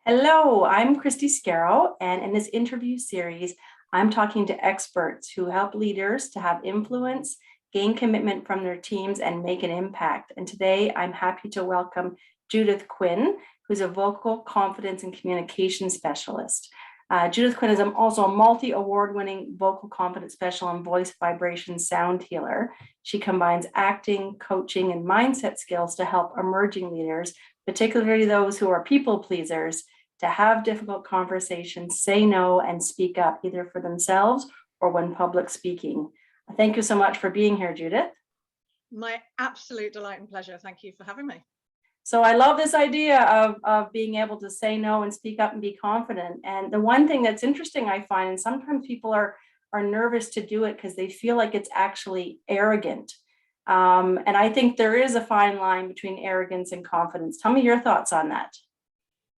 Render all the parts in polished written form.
Hello, I'm Christy Scarrow, and in this interview series, I'm talking to experts who help leaders to have influence, gain commitment from their teams, and make an impact. And today, I'm happy to welcome Judith Quin, who's a vocal confidence and communication specialist. Judith Quin is also a multi-award-winning vocal confidence specialist and voice vibration sound healer. She combines acting, coaching, and mindset skills to help emerging leaders, particularly those who are people pleasers, to have difficult conversations, say no, and speak up either for themselves or when public speaking. Thank you so much for being here, Judith. My absolute delight and pleasure. Thank you for having me. So I love this idea of being able to say no and speak up and be confident. And the one thing that's interesting, I find, and sometimes people are nervous to do it because they feel like it's actually arrogant. And I think there is a fine line between arrogance and confidence. Tell me your thoughts on that.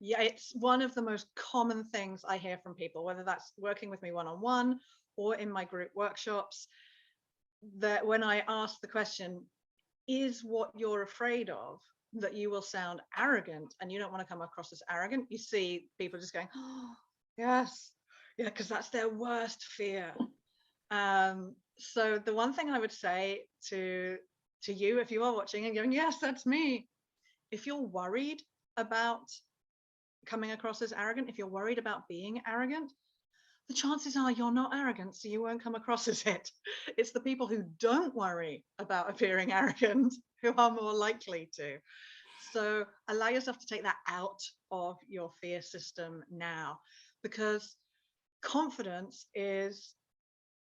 Yeah, it's one of the most common things I hear from people, whether that's working with me one-on-one or in my group workshops, that when I ask the question, is what you're afraid of that you will sound arrogant and you don't want to come across as arrogant? You see people just going, oh, yes, yeah, because that's their worst fear. So the one thing I would say to you, if you are watching and going, yes, that's me, if you're worried about coming across as arrogant, if you're worried about being arrogant, the chances are you're not arrogant, so you won't come across as it. It's the people who don't worry about appearing arrogant who are more likely to. So allow yourself to take that out of your fear system now, because confidence is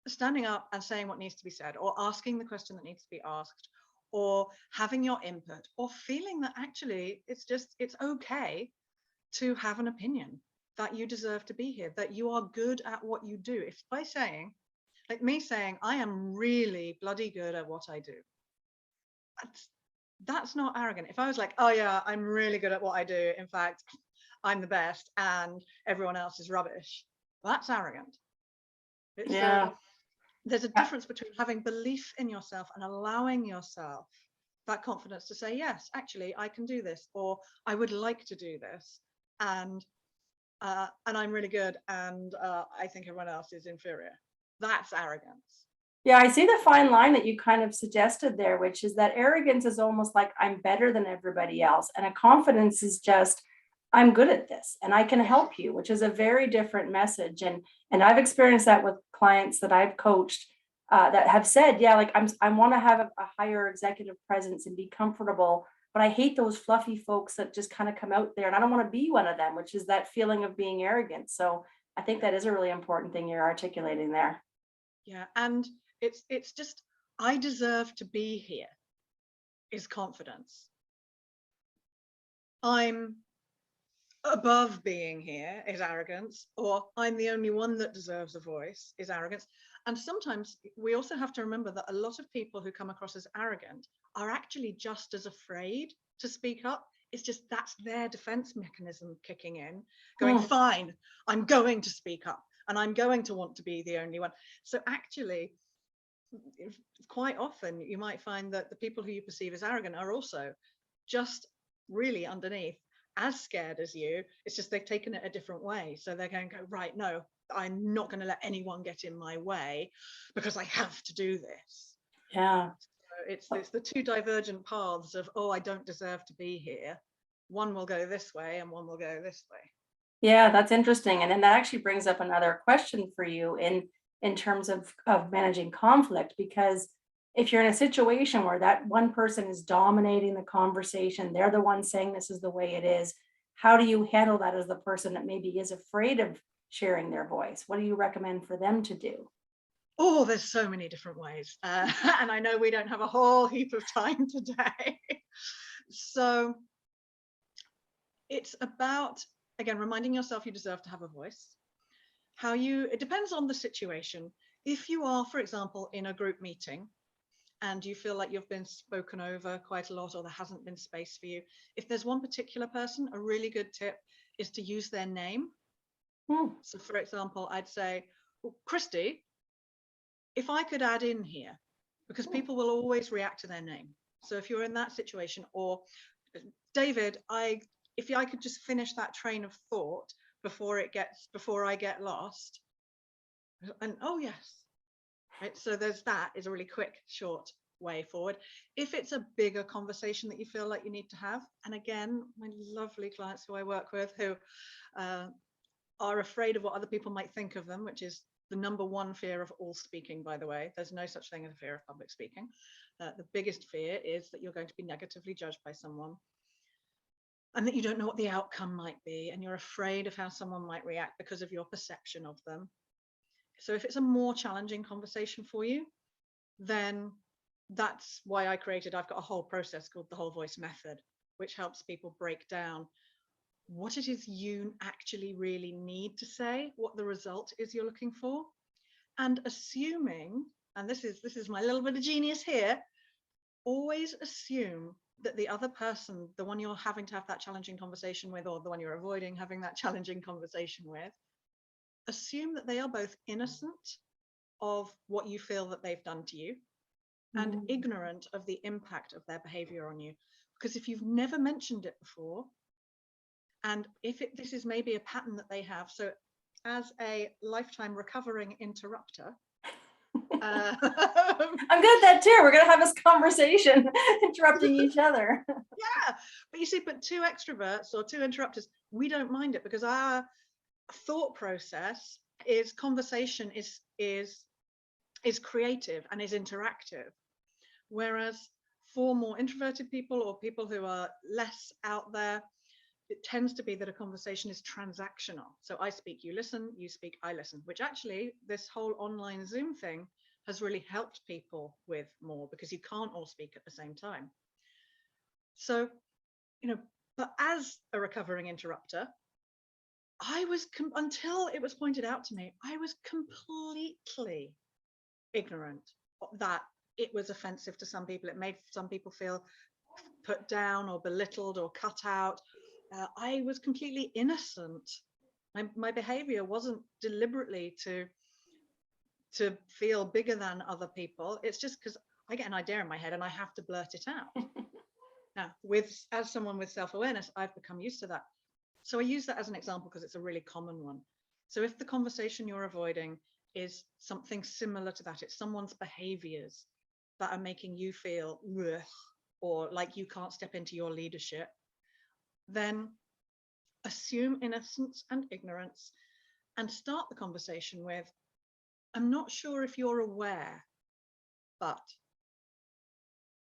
standing up and saying what needs to be said, or asking the question that needs to be asked, or having your input, or feeling that actually it's okay to have an opinion, that you deserve to be here, that you are good at what you do. If by saying, like me saying, I am really bloody good at what I do, that's not arrogant. If I was like, oh yeah, I'm really good at what I do, in fact, I'm the best and everyone else is rubbish, that's arrogant. Yeah. So there's a difference between having belief in yourself and allowing yourself that confidence to say, yes, actually, I can do this, or I would like to do this. And I'm really good, and I think everyone else is inferior. That's arrogance. Yeah, I see the fine line that you kind of suggested there, which is that arrogance is almost like I'm better than everybody else. And a confidence is just, I'm good at this and I can help you, which is a very different message. And I've experienced that with clients that I've coached that have said, yeah, like I want to have a higher executive presence and be comfortable, but I hate those fluffy folks that just kind of come out there and I don't want to be one of them, which is that feeling of being arrogant. So I think that is a really important thing you're articulating there. Yeah, and it's just, I deserve to be here is confidence. I'm above being here is arrogance, or I'm the only one that deserves a voice is arrogance. And sometimes we also have to remember that a lot of people who come across as arrogant are actually just as afraid to speak up. It's just that's their defense mechanism kicking in, going, fine, I'm going to speak up and I'm going to want to be the only one. So actually, quite often you might find that the people who you perceive as arrogant are also just really underneath as scared as you. It's just they've taken it a different way. So they're going to go, right, no, I'm not going to let anyone get in my way because I have to do this. Yeah. So it's the two divergent paths of, oh, I don't deserve to be here. One will go this way and one will go this way. Yeah, that's interesting. And then that actually brings up another question for you in terms of managing conflict, because if you're in a situation where that one person is dominating the conversation, they're the one saying this is the way it is, how do you handle that as the person that maybe is afraid of sharing their voice? What do you recommend for them to do? Oh, there's so many different ways. And I know we don't have a whole heap of time today. So it's about, again, reminding yourself you deserve to have a voice. It depends on the situation. If you are, for example, in a group meeting and you feel like you've been spoken over quite a lot, or there hasn't been space for you, if there's one particular person, a really good tip is to use their name. So for example, I'd say, well, Christy, if I could add in here, because people will always react to their name. So if you're in that situation, or David, I if I could just finish that train of thought before I get lost, and oh yes, right. So that is a really quick, short way forward. If it's a bigger conversation that you feel like you need to have, and again, my lovely clients who I work with who are afraid of what other people might think of them, which is the number one fear of all speaking, by the way. There's no such thing as a fear of public speaking. The biggest fear is that you're going to be negatively judged by someone, and that you don't know what the outcome might be, and you're afraid of how someone might react because of your perception of them. So if it's a more challenging conversation for you, then that's why I've got a whole process called the whole voice method, which helps people break down what it is you actually really need to say, what the result is you're looking for, and assuming, and this is my little bit of genius here, always assume that the other person, the one you're having to have that challenging conversation with, or the one you're avoiding having that challenging conversation with, assume that they are both innocent of what you feel that they've done to you and ignorant of the impact of their behavior on you. Because if you've never mentioned it before, and if this is maybe a pattern that they have, so as a lifetime recovering interrupter, I'm good at that too. We're going to have this conversation, interrupting each other. Yeah, but you see, but two extroverts or two interrupters, we don't mind it because our thought process is conversation is creative and is interactive. Whereas for more introverted people or people who are less out there, it tends to be that a conversation is transactional. So I speak, you listen, you speak, I listen, which actually this whole online Zoom thing has really helped people with more because you can't all speak at the same time. So, but as a recovering interrupter, I was, until it was pointed out to me, I was completely ignorant that it was offensive to some people. It made some people feel put down or belittled or cut out. I was completely innocent. My behavior wasn't deliberately to feel bigger than other people. It's just because I get an idea in my head and I have to blurt it out. Now, as someone with self-awareness, I've become used to that. So I use that as an example because it's a really common one. So if the conversation you're avoiding is something similar to that, it's someone's behaviors that are making you feel ugh, or like you can't step into your leadership, then assume innocence and ignorance and start the conversation with, I'm not sure if you're aware, but,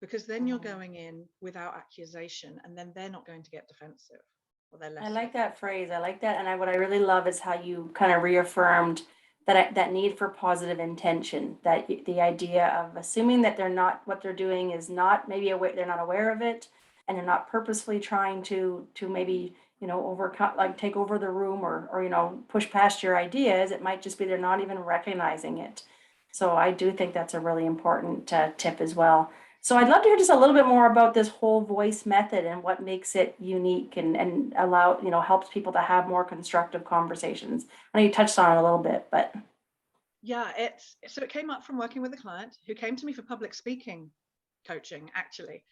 because then you're going in without accusation and then they're not going to get defensive. Or they're less. I like that phrase. I like that. And what I really love is how you kind of reaffirmed that need for positive intention, that the idea of assuming that they're not, what they're doing is not maybe aware, they're not aware of it, and they're not purposefully trying to maybe overcome, like take over the room or push past your ideas. It might just be they're not even recognizing it. So I do think that's a really important tip as well. So I'd love to hear just a little bit more about this whole voice method and what makes it unique and helps people to have more constructive conversations. I know you touched on it a little bit, but. Yeah, so it came up from working with a client who came to me for public speaking coaching, actually.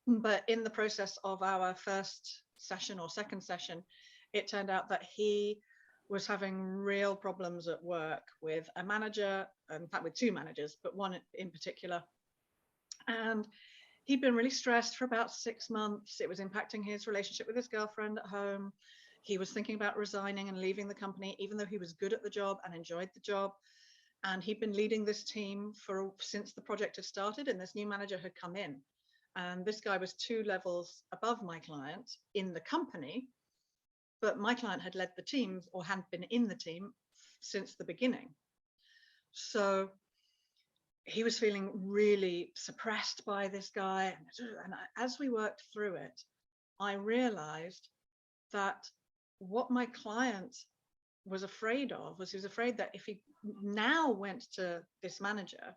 But in the process of our first session or second session, it turned out that he was having real problems at work with a manager, in fact, with two managers, but one in particular. And he'd been really stressed for about 6 months. It was impacting his relationship with his girlfriend at home. He was thinking about resigning and leaving the company, even though he was good at the job and enjoyed the job. And he'd been leading this team since the project had started, and this new manager had come in. And this guy was 2 levels above my client in the company, but my client had led the team or hadn't been in the team since the beginning. So he was feeling really suppressed by this guy. And as we worked through it, I realized that what my client was afraid of was he was afraid that if he now went to this manager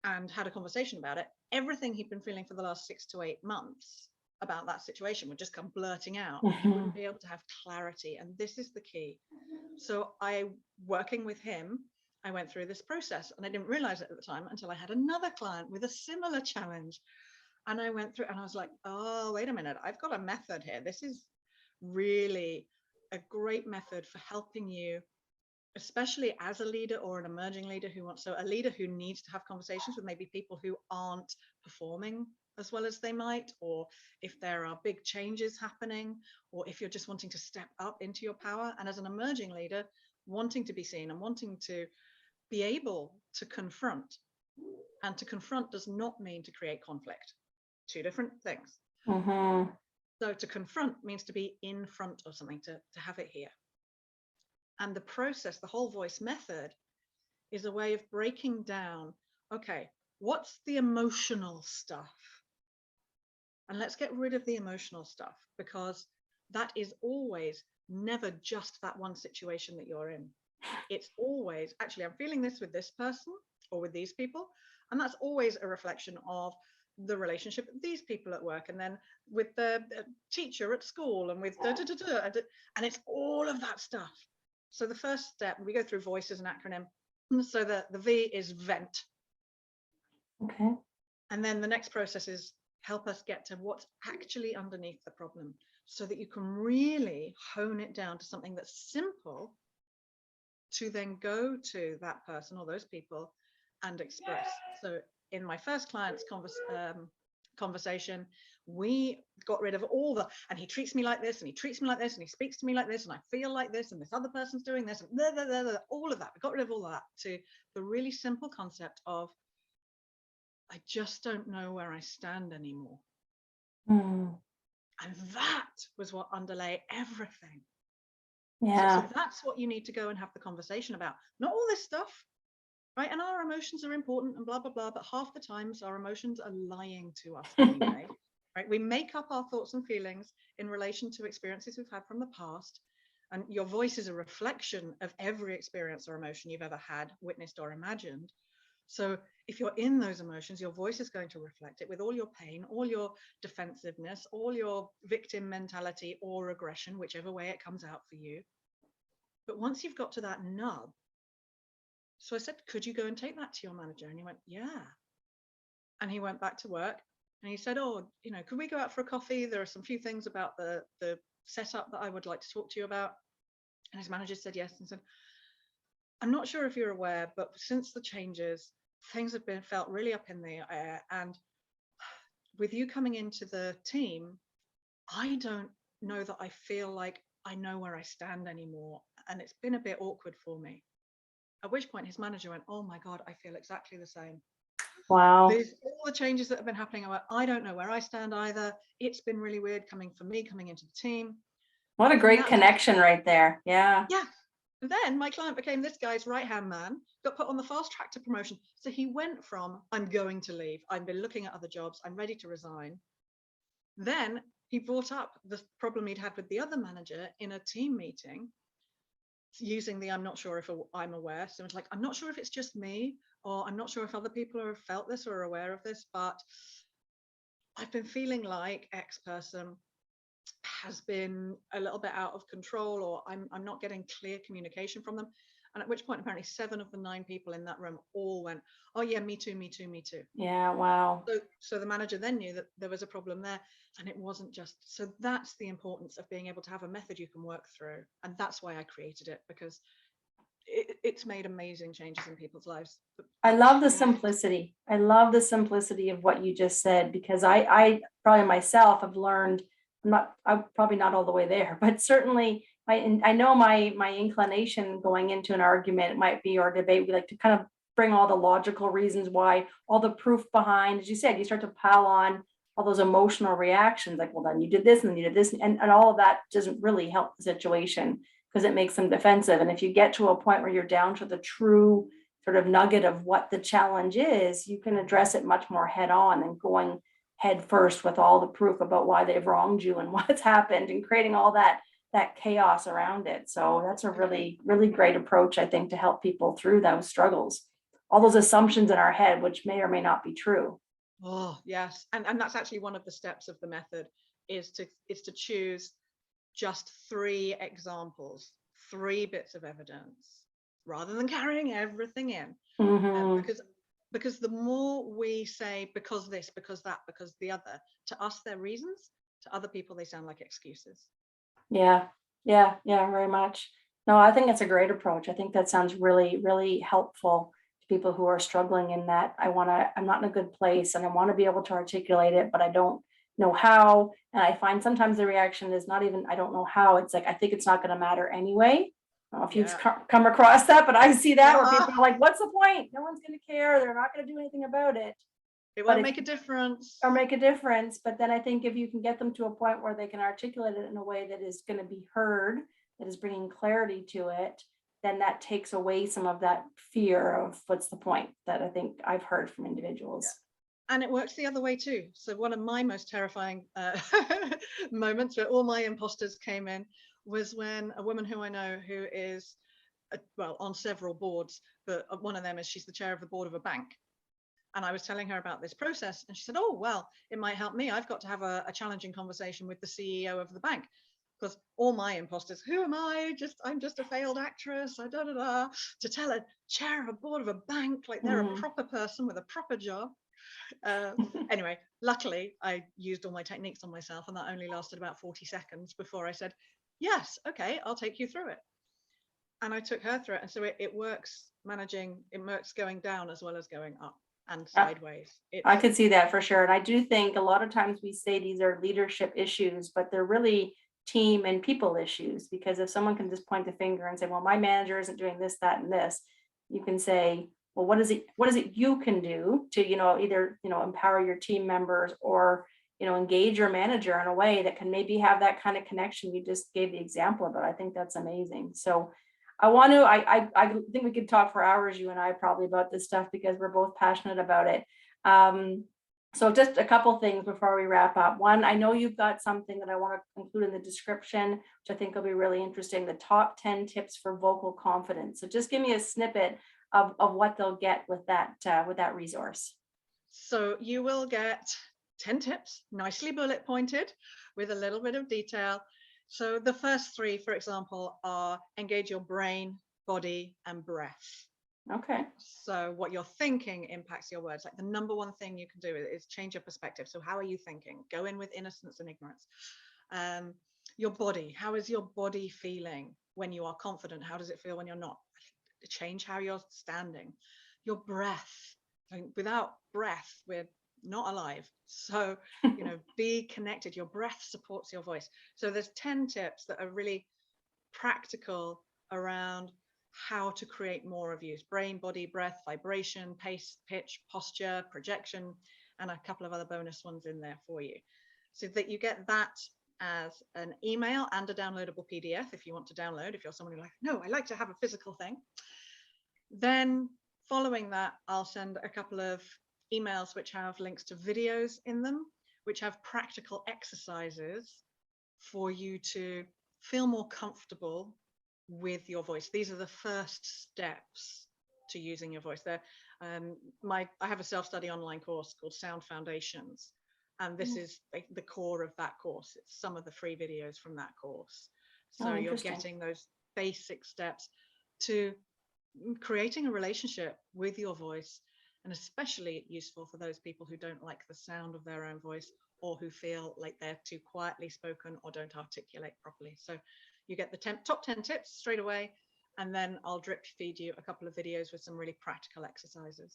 and had a conversation about it, everything he'd been feeling for the last 6 to 8 months about that situation would just come blurting out. He wouldn't be able to have clarity. And this is the key. So working with him, I went through this process and I didn't realize it at the time until I had another client with a similar challenge. And I went through and I was like, oh, wait a minute, I've got a method here. This is really a great method for helping you, especially as a leader or an emerging leader who wants, so a leader who needs to have conversations with maybe people who aren't performing as well as they might, or if there are big changes happening, or if you're just wanting to step up into your power. And as an emerging leader, wanting to be seen and wanting to be able to confront. And to confront does not mean to create conflict. Two different things. Mm-hmm. So to confront means to be in front of something, to have it here. And the process, the whole voice method, is a way of breaking down, okay, what's the emotional stuff? And let's get rid of the emotional stuff, because that is always never just that one situation that you're in. It's always, actually, I'm feeling this with this person or with these people. And that's always a reflection of the relationship with these people at work, and then with the teacher at school, and with and it's all of that stuff. So the first step, we go through voice as an acronym. So the V is vent. Okay. And then the next process is help us get to what's actually underneath the problem, so that you can really hone it down to something that's simple to then go to that person or those people and express. So in my first client's conversation, we got rid of all the, and he treats me like this, and he treats me like this, and he speaks to me like this, and I feel like this, and this other person's doing this, and all of that. We got rid of all of that to the really simple concept of, I just don't know where I stand anymore. Mm. And that was what underlay everything. Yeah. So that's what you need to go and have the conversation about. Not all this stuff, right? And our emotions are important and blah, blah, blah. But half the times our emotions are lying to us anyway, right? We make up our thoughts and feelings in relation to experiences we've had from the past. And your voice is a reflection of every experience or emotion you've ever had, witnessed, or imagined. So if you're in those emotions, your voice is going to reflect it with all your pain, all your defensiveness, all your victim mentality or aggression, whichever way it comes out for you. But once you've got to that nub, so I said, could you go and take that to your manager? And he went, yeah. And he went back to work and he said, oh, could we go out for a coffee? There are some few things about the setup that I would like to talk to you about. And his manager said yes, and said, I'm not sure if you're aware, but since the changes, things have felt really up in the air. And with you coming into the team, I don't know that I feel like I know where I stand anymore. And it's been a bit awkward for me. At which point his manager went, oh my God, I feel exactly the same. Wow. There's all the changes that have been happening. I don't know where I stand either. It's been really weird coming into the team. What a great connection right there. Yeah. Yeah. And then my client became this guy's right-hand man, got put on the fast track to promotion. So he went from, I'm going to leave, I've been looking at other jobs, I'm ready to resign. Then he brought up the problem he'd had with the other manager in a team meeting, using the I'm not sure if I'm aware. So it's like, I'm not sure if it's just me, or I'm not sure if other people have felt this or are aware of this, but I've been feeling like X person has been a little bit out of control, or I'm not getting clear communication from them. And at which point, apparently 7 of the 9 people in that room all went, oh yeah, me too, me too, me too. Yeah, wow. So the manager then knew that there was a problem there, and it wasn't just, so that's the importance of being able to have a method you can work through. And that's why I created it, because it's made amazing changes in people's lives. I love the simplicity. I love the simplicity of what you just said, because I probably myself have learned, I'm probably not all the way there, but certainly I know my inclination going into an argument might be, or debate, we like to kind of bring all the logical reasons why, all the proof behind, as you said, you start to pile on all those emotional reactions, like, well, then you did this and then you did this, and all of that doesn't really help the situation, because it makes them defensive. And if you get to a point where you're down to the true sort of nugget of what the challenge is, you can address it much more head on and going head first with all the proof about why they've wronged you and what's happened, and creating all that chaos around it. So that's a really, really great approach, I think, to help people through those struggles, all those assumptions in our head, which may or may not be true. Oh, yes. And that's actually one of the steps of the method, is to choose just 3 examples, 3 bits of evidence, rather than carrying everything in. Mm-hmm. because the more we say because this, because that, because the other, to us they're reasons, to other people they sound like excuses. Yeah, yeah, yeah, very much. No, I think it's a great approach. I think that sounds really, really helpful to people who are struggling in that I'm not in a good place and I want to be able to articulate it, but I don't know how. And I find sometimes the reaction is not even, I don't know how. It's like, I think it's not going to matter anyway. I don't know if you've Yeah. come across that, but I see that where Uh-huh. people are like, what's the point? No one's going to care. They're not going to do anything about it. It But won't if make a difference. or make a difference. But then I think if you can get them to a point where they can articulate it in a way that is going to be heard, that is bringing clarity to it, then that takes away some of that fear of what's the point that I think I've heard from individuals. And it works the other way too. So one of my most terrifying moments where all my imposters came in was when a woman who I know who is, well, on several boards, but one of them is she's the chair of the board of a bank. And I was telling her about this process and she said, oh, well, it might help me. I've got to have a challenging conversation with the CEO of the bank. Because all my imposters, who am I? I'm just a failed actress, to tell a chair of a board of a bank like they're a proper person with a proper job. Anyway, luckily I used all my techniques on myself and that only lasted about 40 seconds before I said, yes, okay, I'll take you through it. And I took her through it. And so it works going down as well as going up and sideways. I could see that for sure. And I do think a lot of times we say these are leadership issues, but they're really team and people issues, because if someone can just point the finger and say, well, my manager isn't doing this, that, and this, you can say, well, what is it you can do to, either, empower your team members or, engage your manager in a way that can maybe have that kind of connection you just gave the example of it. I think that's amazing. So I think we could talk for hours, you and I, probably, about this stuff because we're both passionate about it. So just a couple things before we wrap up. One, I know you've got something that I want to include in the description, which I think will be really interesting, the top 10 tips for vocal confidence. So just give me a snippet of what they'll get with that resource. So you will get 10 tips, nicely bullet pointed with a little bit of detail. So the first 3, for example, are engage your brain, body, and breath. Okay. So what you're thinking impacts your words. Like the number one thing you can do is change your perspective. So how are you thinking? Go in with innocence and ignorance. Your body, how is your body feeling when you are confident? How does it feel when you're not? Change how you're standing. Your breath. Without breath, we're not alive. So, be connected. Your breath supports your voice. So there's 10 tips that are really practical around how to create more of you: brain, body, breath, vibration, pace, pitch, posture, projection, and a couple of other bonus ones in there for you, so that you get that as an email and a downloadable PDF if you want to download, if you're someone who no, I like to have a physical thing. Then following that, I'll send a couple of emails which have links to videos in them, which have practical exercises for you to feel more comfortable with your voice. These are the first steps to using your voice. I have a self-study online course called Sound Foundations, and this is the core of that course. It's some of the free videos from that course. So you're getting those basic steps to creating a relationship with your voice, and especially useful for those people who don't like the sound of their own voice or who feel like they're too quietly spoken or don't articulate properly. So you get the top 10 tips straight away, and then I'll drip feed you a couple of videos with some really practical exercises.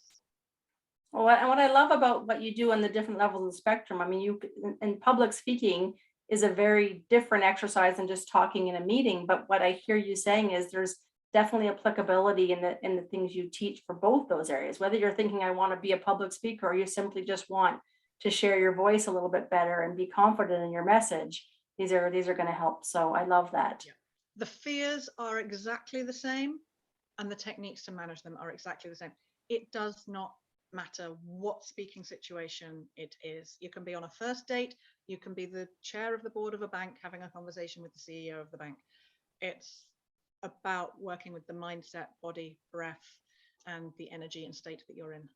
Well, and what I love about what you do on the different levels of the spectrum, I mean, you in public speaking is a very different exercise than just talking in a meeting. But what I hear you saying is there's definitely applicability in the things you teach for both those areas, whether you're thinking I want to be a public speaker or you simply just want to share your voice a little bit better and be confident in your message. These are going to help. So I love that. Yeah. The fears are exactly the same, and the techniques to manage them are exactly the same. It does not matter what speaking situation it is. You can be on a first date, you can be the chair of the board of a bank having a conversation with the CEO of the bank. It's about working with the mindset, body, breath, and the energy and state that you're in.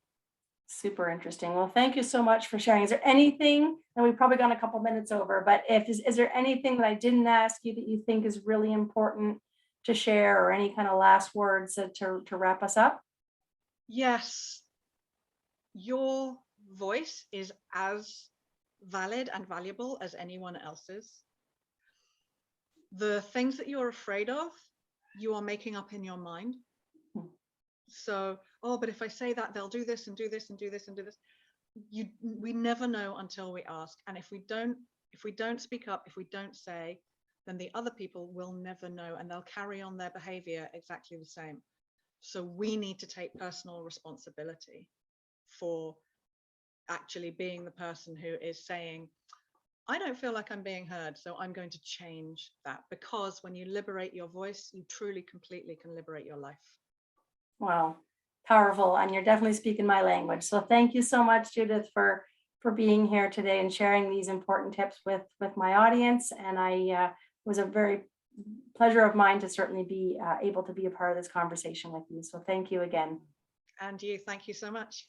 Super interesting. Well, thank you so much for sharing. Is there anything, and we've probably gone a couple minutes over, but is there anything that I didn't ask you that you think is really important to share, or any kind of last words to wrap us up? Yes. your voice is as valid and valuable as anyone else's. The things that you're afraid of, you are making up in your mind. So, oh, but if I say that, they'll do this and do this and do this and do this. We never know until we ask. And if we don't speak up, if we don't say, then the other people will never know, and they'll carry on their behavior exactly the same. So we need to take personal responsibility for actually being the person who is saying, I don't feel like I'm being heard, so I'm going to change that. Because when you liberate your voice, you truly, completely can liberate your life. Wow, powerful. And you're definitely speaking my language. So thank you so much, Judith, for being here today and sharing these important tips with my audience. And I was a very pleasure of mine to certainly be able to be a part of this conversation with you. So thank you again. And you, thank you so much.